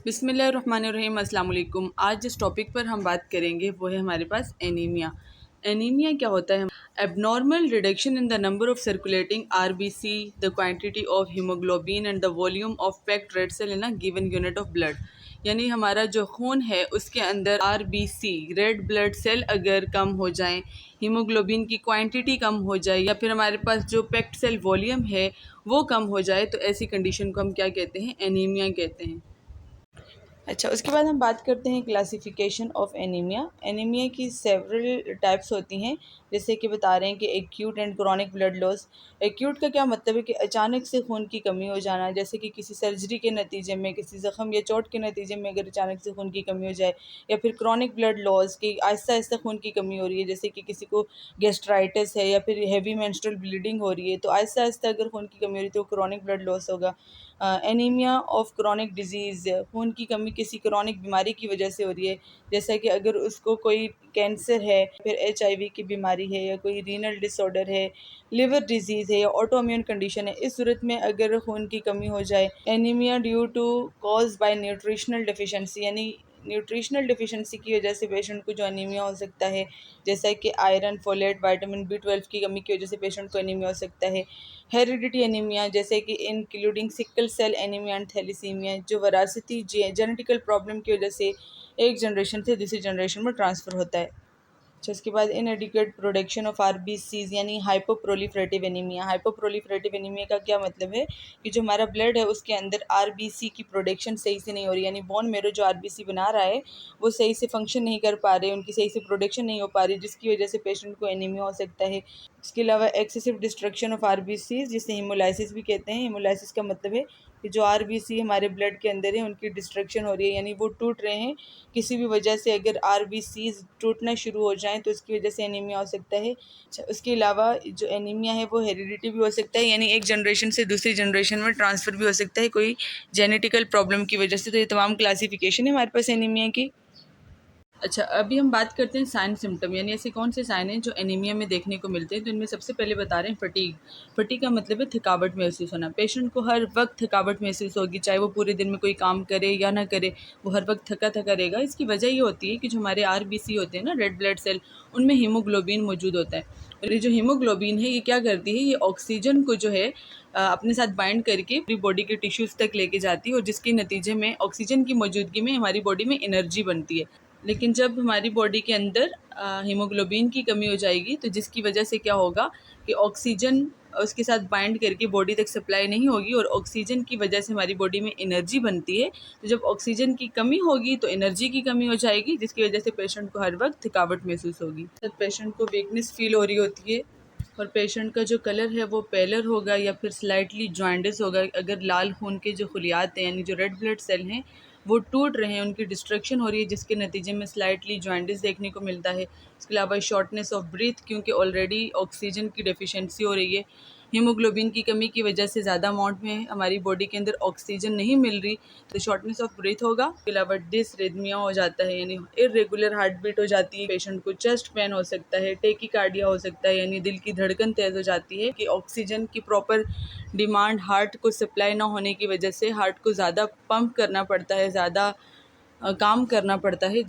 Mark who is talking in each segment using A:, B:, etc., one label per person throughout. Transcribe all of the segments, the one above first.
A: बिस्मिल्लाहिर्रहमानिर्रहीम अस्सलाम वालेकुम। आज जिस टॉपिक पर हम बात करेंगे वो है हमारे पास एनीमिया। एनीमिया क्या होता है? Abnormal reduction in the number of circulating RBC, the quantity of haemoglobin and the volume of packed red cell in a given unit of blood. यानी हमारा जो खून है उसके अंदर आरबीसी रेड ब्लड सेल अगर कम हो जाएं, हीमोग्लोबिन की क्वांटिटी कम हो जाए या फिर हमारे पास जो पैक्ड सेल वॉल्यूम है वो कम हो जाए तो ऐसी कंडीशन को हम क्या कहते हैं? एनीमिया कहते हैं। अच्छा, उसके बाद हम बात करते हैं क्लासिफिकेशन ऑफ एनीमिया। एनीमिया की सेवरल टाइप्स होती हैं, जैसे कि बता रहे हैं कि acute and chronic blood loss. Acute का क्या मतलब है कि अचानक से खून की कमी हो जाना, जैसे कि किसी सर्जरी के नतीजे में, किसी ज़ख़म या चोट के नतीजे में अगर अचानक से खून की कमी हो जाए। या फिर क्रॉनिक ब्लड लॉस की आहिस्ता आहिस्ता खून की कमी हो रही है, जैसे कि किसी को गैस्ट्राइटिस है या फिर हैवी मेंस्ट्रुअल ब्लीडिंग हो रही है, तो आहिस्ता आहिस्ता अगर खून की कमी हो रही है तो क्रॉनिक ब्लड लॉस होगा। एनीमिया ऑफ क्रॉनिक डिजीज़, खून की कमी किसी क्रॉनिक बीमारी की वजह से हो रही है, जैसा कि अगर उसको कोई कैंसर है, फिर एचआईवी की बीमारी है या कोई रीनल डिसऑर्डर है, लिवर डिजीज़ है या ऑटो इम्यून कंडीशन है, इस सूरत में अगर खून की कमी हो जाए। Anaemia due to cause by nutritional deficiency, यानी न्यूट्रिशनल डिफिशेंसी की वजह से पेशेंट को जो एनीमिया हो सकता है, जैसा कि आयरन, फोलेट, विटामिन B12 की कमी की वजह से पेशेंट को एनीमिया हो सकता है। हेरिडिटी एनीमिया, जैसे कि including sickle cell anaemia and thalassaemia, जो वरासती जेनेटिकल प्रॉब्लम की वजह से एक जनरेशन से दूसरी जनरेशन में ट्रांसफ़र होता है। अच्छा, उसके बाद इनएडिक्वेट प्रोडक्शन ऑफ आरबीसीज यानी हाइपोप्रोलिफरेटिव एनीमिया। हाइपोप्रोलिफरेटिव एनीमिया का क्या मतलब है कि जो हमारा ब्लड है उसके अंदर आरबीसी की प्रोडक्शन सही से नहीं हो रही, यानी बोन मेरो जो आरबीसी बना रहा है वो सही से फंक्शन नहीं कर पा रहे, उनकी सही से प्रोडक्शन नहीं हो पा रही, जिसकी वजह से पेशेंट को एनीमिया हो सकता है। इसके अलावा एक्सेसिव डिस्ट्रक्शन ऑफ आरबीसी, जिसे हीमोलाइसिस भी कहते हैं। हीमोलाइसिस का मतलब है कि जो आरबीसी हमारे ब्लड के अंदर है उनकी डिस्ट्रक्शन हो रही है, यानी वो टूट रहे हैं किसी भी वजह से। अगर आरबीसीज टूटना शुरू हो जाएं तो उसकी वजह से एनीमिया हो सकता है। अच्छा, उसके अलावा जो एनीमिया है वो हेरिडिटी भी हो सकता है, यानी एक जनरेशन से दूसरी जनरेशन में ट्रांसफ़र भी हो सकता है कोई जेनेटिकल प्रॉब्लम की वजह से। तो ये तमाम क्लासिफिकेशन है हमारे पास एनीमिया की। अच्छा, अभी हम बात करते हैं साइन सिम्टम, यानी ऐसे कौन से साइन हैं जो एनीमिया में देखने को मिलते हैं। तो इनमें सबसे पहले बता रहे हैं फटीग। फटीग का मतलब है थकावट महसूस होना। पेशेंट को हर वक्त थकावट महसूस होगी, चाहे वो पूरे दिन में कोई काम करे या ना करे, वो हर वक्त थका थका रहेगा। इसकी वजह ये होती है कि जो हमारे आरबीसी होते हैं ना, रेड ब्लड सेल, उनमें हीमोग्लोबिन मौजूद होता है। और ये जो हीमोग्लोबिन है ये क्या करती है, ये ऑक्सीजन को जो है अपने साथ बाइंड करके पूरी बॉडी के टिश्यूज़ तक लेके जाती है, और जिसके नतीजे में ऑक्सीजन की मौजूदगी में हमारी बॉडी में एनर्जी बनती है। लेकिन जब हमारी बॉडी के अंदर हीमोग्लोबिन की कमी हो जाएगी तो जिसकी वजह से क्या होगा कि ऑक्सीजन उसके साथ बाइंड करके बॉडी तक सप्लाई नहीं होगी, और ऑक्सीजन की वजह से हमारी बॉडी में एनर्जी बनती है। तो जब ऑक्सीजन की कमी होगी तो एनर्जी की कमी हो जाएगी, जिसकी वजह से पेशेंट को हर वक्त थकावट महसूस होगी। तो पेशेंट को वीकनेस फील हो रही होती है, और पेशेंट का जो कलर है वो पेलर होगा या फिर स्लाइटली जॉइंडिस होगा। अगर लाल खून के जो खलियात हैं, यानी जो रेड ब्लड सेल हैं, वो टूट रहे हैं, उनकी डिस्ट्रक्शन हो रही है, जिसके नतीजे में स्लाइटली जॉइंडिस देखने को मिलता है। इसके अलावा शॉर्टनेस ऑफ ब्रीथ, क्योंकि ऑलरेडी ऑक्सीजन की डेफिशिएंसी हो रही है। हीमोग्लोबिन की कमी की वजह से ज़्यादा अमाउंट में हमारी बॉडी के अंदर ऑक्सीजन नहीं मिल रही, तो शॉर्टनेस ऑफ ब्रीथ होगा। इसके अलावा डिसरिथमिया हो जाता है, यानी इरेगुलर हार्ट बीट हो जाती है। पेशेंट को चेस्ट पेन हो सकता है, टेकीकार्डिया हो सकता है, यानी दिल की धड़कन तेज़ हो जाती है कि ऑक्सीजन की प्रॉपर डिमांड हार्ट को सप्लाई ना होने की वजह से हार्ट को ज़्यादा पंप करना पड़ता है, ज़्यादा काम करना पड़ता है।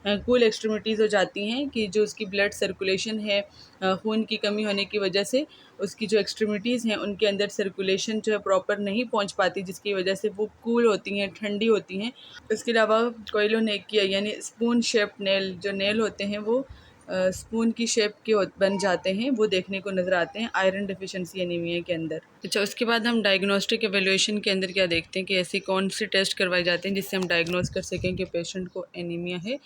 A: कूल एक्सट्रीमिटीज़ हो जाती हैं कि जो उसकी ब्लड सर्कुलेशन है, खून की कमी होने की वजह से उसकी जो एक्सट्रीमिटीज़ हैं उनके अंदर सर्कुलेशन जो है प्रॉपर नहीं पहुंच पाती, जिसकी वजह से वो कूल होती हैं, ठंडी होती हैं। इसके अलावा कोइलोनेकिया यानी स्पून शेप्ड नेल, जो नेल होते हैं वो स्पून की शेप के बन जाते हैं, वो देखने को नज़र आते हैं आयरन डिफिशिएंसी एनीमिया के अंदर। अच्छा, उसके बाद हम डायग्नोस्टिक एवेल्यूएशन के अंदर क्या देखते हैं कि ऐसे कौन से टेस्ट करवाए जाते हैं जिससे हम डायग्नोस कर सकें कि पेशेंट को एनीमिया है।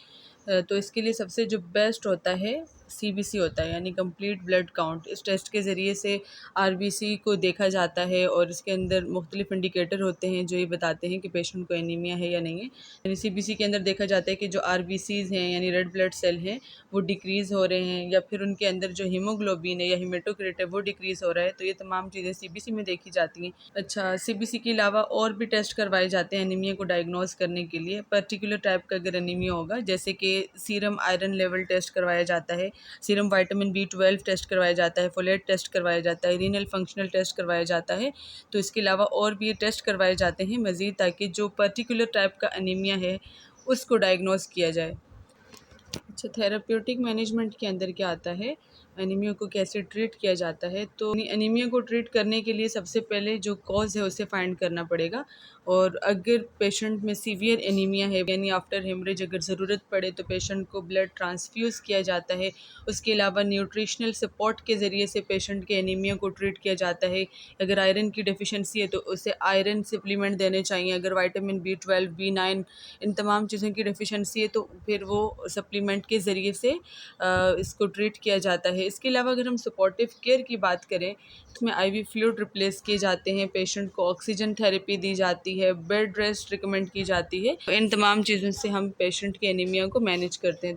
A: तो इसके लिए सबसे जो बेस्ट होता है सीबीसी होता है, यानी कंप्लीट ब्लड काउंट। इस टेस्ट के ज़रिए से आरबीसी को देखा जाता है, और इसके अंदर मुख्तलिफ इंडिकेटर होते हैं जो ये बताते हैं कि पेशेंट को एनीमिया है या नहीं है। यानी सीबीसी के अंदर देखा जाता है कि जो आरबीसीज़ हैं यानी रेड ब्लड सेल हैं वो डिक्रीज़ हो रहे हैं, या फिर उनके अंदर जो हीमोग्लोबिन है या हीमेटोक्रिट है वो डिक्रीज़ हो रहा है। तो ये तमाम चीज़ें सीबीसी में देखी जाती हैं। अच्छा, सीबीसी के अलावा और भी टेस्ट करवाए जाते हैं एनीमिया को डायग्नोस करने के लिए। पर्टिकुलर टाइप का अगर एनीमिया होगा, जैसे कि सीरम आयरन लेवल टेस्ट करवाया जाता है, सीरम विटामिन B12 टेस्ट करवाया जाता है, फोलेट टेस्ट करवाया जाता है, रीनल फंक्शनल टेस्ट करवाया जाता है। तो इसके अलावा और भी टेस्ट करवाए जाते हैं मज़ीद, ताकि जो पर्टिकुलर टाइप का एनीमिया है उसको डायग्नोस किया जाए। अच्छा, थेराप्यूटिक मैनेजमेंट के अंदर क्या आता है, एनीमिया को कैसे ट्रीट किया जाता है। तो एनीमिया को ट्रीट करने के लिए सबसे पहले जो कॉज है उसे फाइंड करना पड़ेगा, और अगर पेशेंट में सीवियर एनीमिया है यानी आफ्टर हेमरेज अगर ज़रूरत पड़े तो पेशेंट को ब्लड ट्रांसफ्यूज़ किया जाता है। उसके अलावा न्यूट्रिशनल सपोर्ट के ज़रिए से पेशेंट के एनीमिया को ट्रीट किया जाता है। अगर आयरन की डेफिशिएंसी है तो उसे आयरन सप्लीमेंट देने चाहिए। अगर विटामिन B12 B9 इन तमाम चीज़ों की डेफिशिएंसी है तो फिर वो सप्लीमेंट के ज़रिए से इसको ट्रीट किया जाता है। इसके अलावा अगर हम सपोर्टिव केयर की बात करें तो इसमें IV फ्लूइड रिप्लेस किए जाते हैं, पेशेंट को ऑक्सीजन थेरेपी दी जाती है, बेड रेस्ट रिकमेंड की जाती है। तो इन तमाम चीज़ों से हम पेशेंट के एनीमिया को मैनेज करते हैं।